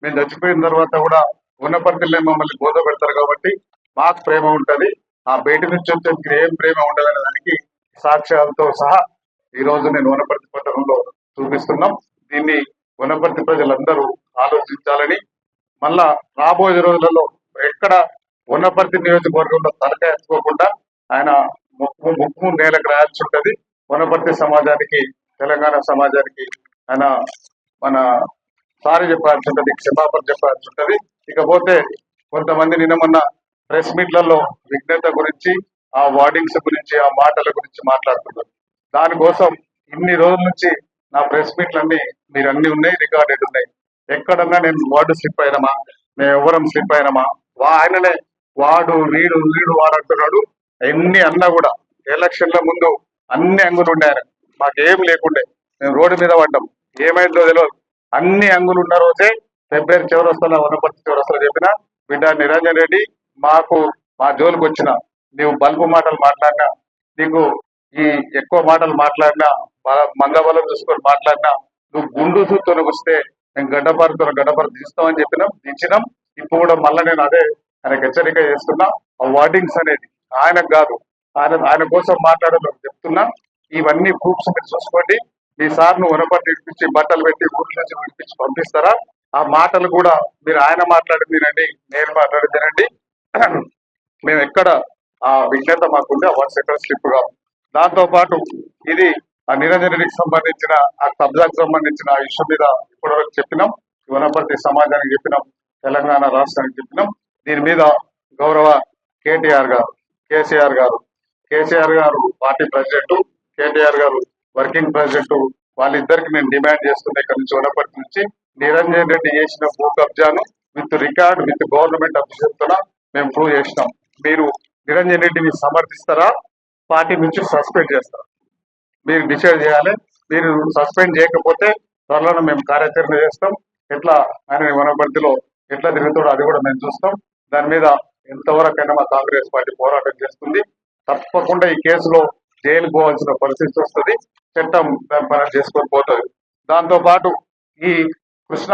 మేము చచ్చిపోయిన తర్వాత కూడా ఉన్నపర్తిలో మమ్మల్ని బోధ పెడతారు కాబట్టి మాకు ప్రేమ ఉంటది. ఆ బయట నుంచి వచ్చే ఏం ప్రేమ ఉండదనే దానికి సాక్ష్యాలతో సహా ఈ రోజు నేను వనపర్తి పట్టణంలో చూపిస్తున్నాం. దీన్ని వనపర్తి ప్రజలందరూ ఆలోచించాలని, మళ్ళా రాబోయే రోజులలో ఎక్కడ వనపర్తి నియోజకవర్గంలో తలకాయ ఎత్తుకోకుండా ఆయన ముక్కు నేలకు రాయాల్సి ఉంటది. వనపర్తి సమాజానికి, తెలంగాణ సమాజానికి ఆయన మన సారీ చెప్పాల్సి ఉంటది, క్షమాపణ చెప్పాల్సి ఉంటది. ఇకపోతే కొంతమంది నిన్న మొన్న ప్రెస్ మీట్లలో విఘ్నత గురించి, ఆ వార్డింగ్స్ గురించి, ఆ మాటల గురించి మాట్లాడుతున్నారు. దానికోసం ఇన్ని రోజుల నుంచి నా ప్రెస్ మీట్లన్నీ మీరు అన్ని ఉన్నాయి, రికార్డెడ్ ఉన్నాయి. ఎక్కడన్నా నేను వార్డు స్లిప్ అయినమా, మేము ఎవరం స్లిప్ అయినమా, ఆయననే వాడు వీడు వీడు వాడు అంటున్నాడు. ఎన్ని అన్నా కూడా ఎలక్షన్ల ముందు అన్ని అంగులు ఉండే ఆయన, మాకేం లేకుండే, మేము రోడ్డు మీద పడ్డాం. ఏమైందో తెలియదు. అన్ని అంగులు ఉన్న రోజే ఫిబ్రవరి చివరొస్తున్నా, వనపర్తి చివరొస్తున్నా చెప్పిన బిడ్డ నిరంజన్ రెడ్డి, మాకు మా జోలికి వచ్చిన నీవు బల్బు మాటలు మాట్లాడినా, నీకు ఈ ఎక్కువ మాటలు మాట్లాడినా, మంగబలం చూసుకొని మాట్లాడినా, నువ్వు గుండు సూతో వస్తే మేము గడ్డపారుతో తీస్తామని చెప్పినాం, దించినాం. ఇప్పుడు కూడా మళ్ళీ నేను అదే ఆయనకు హెచ్చరిక చేస్తున్నా. ఆ వార్డింగ్స్ అనేది ఆయనకు కాదు, ఆయన కోసం మాట్లాడాలని చెప్తున్నా. ఇవన్నీ ప్రూఫ్స్ మీరు చూసుకోండి. ఈ సార్ను వనపర్తి విడిపించి బట్టలు పెట్టి ఊరి నుంచి విడిపించి పంపిస్తారా? ఆ మాటలు కూడా మీరు ఆయన మాట్లాడింది తినండి, నేను మాట్లాడింది తినండి. మేము ఎక్కడ ఆ విజ్ఞత మాకుంది, ఆ 1 సెకండ్ స్లిప్ గా. దాంతో పాటు ఇది ఆ నిరంజన్ రెడ్డికి సంబంధించిన, ఆ కబ్జాకు సంబంధించిన ఆ ఇష్యూ మీద ఇప్పటివరకు చెప్పినాం, వనపర్తి సమాజానికి చెప్పినాం, తెలంగాణ రాష్ట్రానికి చెప్పినాం. దీని మీద గౌరవ కేటీఆర్ గారు, కేసీఆర్ గారు పార్టీ ప్రెసిడెంట్, కేటీఆర్ గారు వర్కింగ్ ప్రెసిడెంట్, వాళ్ళిద్దరికి నేను డిమాండ్ చేస్తున్నా, ఇక్కడ నుంచి వనపర్తి నుంచి నిరంజన్ రెడ్డి చేసిన భూ కబ్జాను విత్ రికార్డ్, విత్ గవర్నమెంట్ అఫీషియల్తో మేము ప్రూవ్ చేసినాం. మీరు నిరంజన్ రెడ్డిని సమర్థిస్తారా, పార్టీ నుంచి సస్పెండ్ చేస్తారా? మీరు డిసైడ్ చేయాలి. మీరు సస్పెండ్ చేయకపోతే త్వరలో మేము కార్యాచరణ చేస్తాం. ఎట్లా ఆయన వనపర్తిలో ఎట్లా తిరుగుతాడో అది కూడా మేము చూస్తాం. దాని మీద ఎంతవరకైనా మా కాంగ్రెస్ పార్టీ పోరాటం చేస్తుంది. తప్పకుండా ఈ కేసులో జైలు పోవాల్సిన పరిస్థితి వస్తుంది. చట్టం దాని పని చేసుకొని పోతుంది. దాంతో పాటు ఈ